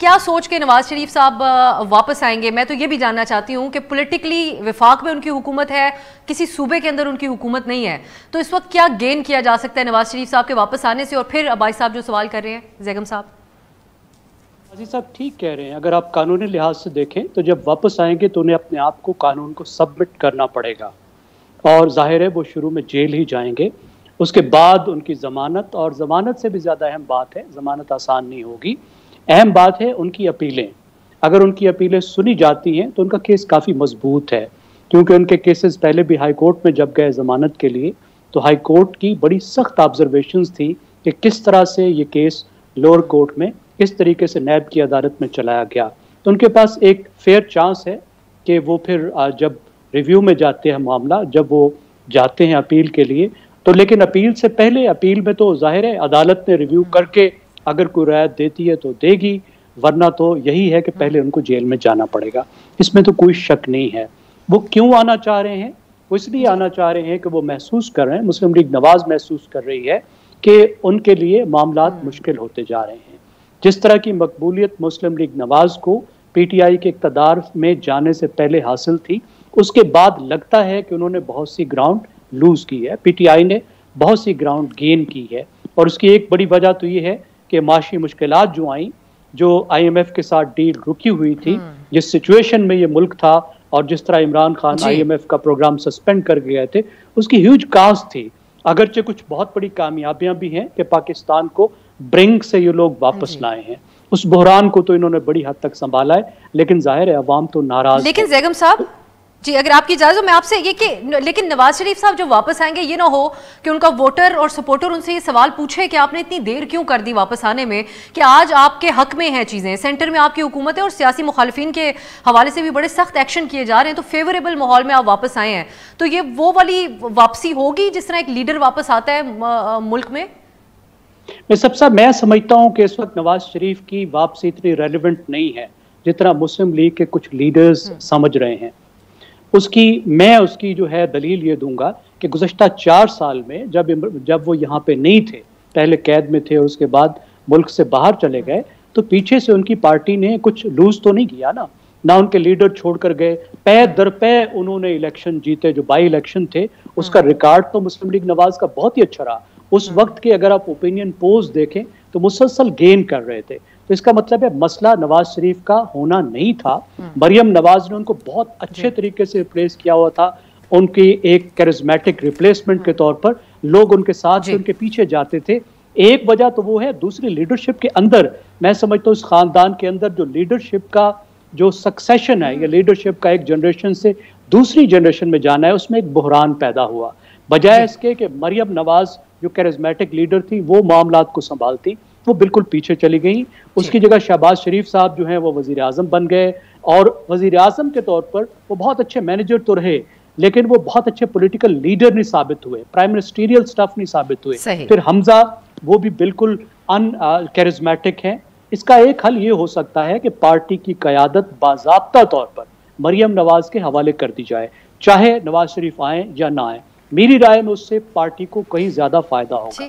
क्या सोच के नवाज शरीफ साहब वापस आएंगे? मैं तो ये भी जानना चाहती हूँ कि पॉलिटिकली विफाक में उनकी हुकूमत है, किसी सूबे के अंदर उनकी हुकूमत नहीं है, तो इस वक्त क्या गेन किया जा सकता है नवाज शरीफ साहब के वापस आने से? और फिर अब्बासी साहब जो सवाल कर रहे हैं, जैगम साहब। अजीज साहब ठीक कह रहे हैं। अगर आप कानूनी लिहाज से देखें तो जब वापस आएंगे तो उन्हें अपने आप को कानून को सबमिट करना पड़ेगा, और जाहिर है वो शुरू में जेल ही जाएंगे। उसके बाद उनकी ज़मानत, और ज़मानत से भी ज़्यादा अहम बात है, ज़मानत आसान नहीं होगी, अहम बात है उनकी अपीलें। अगर उनकी अपीलें सुनी जाती हैं तो उनका केस काफ़ी मजबूत है, क्योंकि उनके केसेस पहले भी हाई कोर्ट में जब गए ज़मानत के लिए तो हाई कोर्ट की बड़ी सख्त ऑब्जर्वेशंस थी कि किस तरह से ये केस लोअर कोर्ट में किस तरीके से नैब की अदालत में चलाया गया। तो उनके पास एक फेयर चांस है कि वो फिर जब रिव्यू में जाते हैं मामला, जब वो जाते हैं अपील के लिए, तो लेकिन अपील से पहले, अपील में तो जाहिर है अदालत ने रिव्यू करके अगर कोई रायत देती है तो देगी, वरना तो यही है कि पहले उनको जेल में जाना पड़ेगा। इसमें तो कोई शक नहीं है। वो क्यों आना चाह रहे हैं? वो इसलिए आना चाह रहे हैं कि वो महसूस कर रहे हैं, मुस्लिम लीग नवाज महसूस कर रही है कि उनके लिए मामलात मुश्किल होते जा रहे हैं। जिस तरह की मकबूलियत मुस्लिम लीग नवाज को पीटीआई के इक़्तिदार में जाने से पहले हासिल थी, उसके बाद लगता है कि उन्होंने बहुत सी ग्राउंड लूज की है, पीटीआई ने बहुत सी ग्राउंड गेन की है। और उसकी एक बड़ी वजह तो ये है कि माशी मुश्किलात जो आई, जो आईएमएफ के साथ डील रुकी हुई थी, जिस सिचुएशन में ये मुल्क था और जिस तरह इमरान खान आईएमएफ का प्रोग्राम सस्पेंड कर गए थे, उसकी ह्यूज कास्ट थी। अगरचे कुछ बहुत बड़ी कामयाबियां भी हैं कि पाकिस्तान को ब्रिंक से ये लोग वापस लाए हैं, उस बहरान को तो इन्होंने बड़ी हद तक संभाला है, लेकिन जाहिर है अवाम तो नाराज। लेकिन जैगम साहब जी, अगर आपकी इजाजत, मैं आपसे ये कि लेकिन नवाज शरीफ साहब जो वापस आएंगे, ये ना हो कि उनका वोटर और सपोर्टर उनसे ये सवाल पूछे कि आपने इतनी देर क्यों कर दी वापस आने में, कि आज आपके हक में हैं चीजें, सेंटर में आपकी हुकूमत है और सियासी मुखालिफिन के हवाले से भी बड़े सख्त एक्शन किए जा रहे हैं, तो फेवरेबल माहौल में आप वापस आए हैं, तो ये वो वाली वापसी होगी जिस तरह एक लीडर वापस आता है मुल्क में? मैं समझता हूँ कि इस वक्त नवाज शरीफ की वापसी इतनी रेलिवेंट नहीं है जितना मुस्लिम लीग के कुछ लीडर्स समझ रहे हैं। मैं उसकी जो है दलील ये दूंगा कि गुज़श्ता 4 साल में जब वो यहाँ पे नहीं थे, पहले कैद में थे और उसके बाद मुल्क से बाहर चले गए, तो पीछे से उनकी पार्टी ने कुछ लूज तो नहीं किया ना उनके लीडर छोड़कर गए, पै दर पै उन्होंने इलेक्शन जीते। जो बाई इलेक्शन थे उसका रिकॉर्ड तो मुस्लिम लीग नवाज का बहुत ही अच्छा रहा। उस वक्त के अगर आप ओपिनियन पोल्स देखें तो मुसलसल गेन कर रहे थे। तो इसका मतलब है मसला नवाज शरीफ का होना नहीं था। मरियम नवाज ने उनको बहुत अच्छे तरीके से रिप्लेस किया हुआ था, उनकी एक कैरिज्मेटिक रिप्लेसमेंट के तौर पर लोग उनके साथ उनके पीछे जाते थे। एक वजह तो वो है, दूसरी लीडरशिप के अंदर मैं समझता हूँ इस खानदान के अंदर जो लीडरशिप का जो सक्सेशन है, या लीडरशिप का एक जनरेशन से दूसरी जनरेशन में जाना है, उसमें एक बहरान पैदा हुआ। बजाय इसके कि मरियम नवाज जो कैरिज्मेटिक लीडर थी वो मामलात को संभालती, वो बिल्कुल पीछे चली गई। उसकी जगह शहबाज शरीफ साहब जो हैं वो वजीर आजम बन गए, और वजीर आजम के तौर पर वो बहुत अच्छे मैनेजर तो रहे, लेकिन वो बहुत अच्छे पॉलिटिकल लीडर नहीं साबित हुए, प्राइम मिनिस्टीरियल स्टाफ नहीं साबित हुए। फिर हमजा वो भी बिल्कुल कैरिज्मेटिक हैं। इसका एक हल ये हो सकता है कि पार्टी की क़यादत बाज़ाब्ता तौर पर मरियम नवाज के हवाले कर दी जाए, चाहे नवाज शरीफ आए या ना आए। मेरी राय में उससे पार्टी को कहीं ज्यादा फायदा होगा।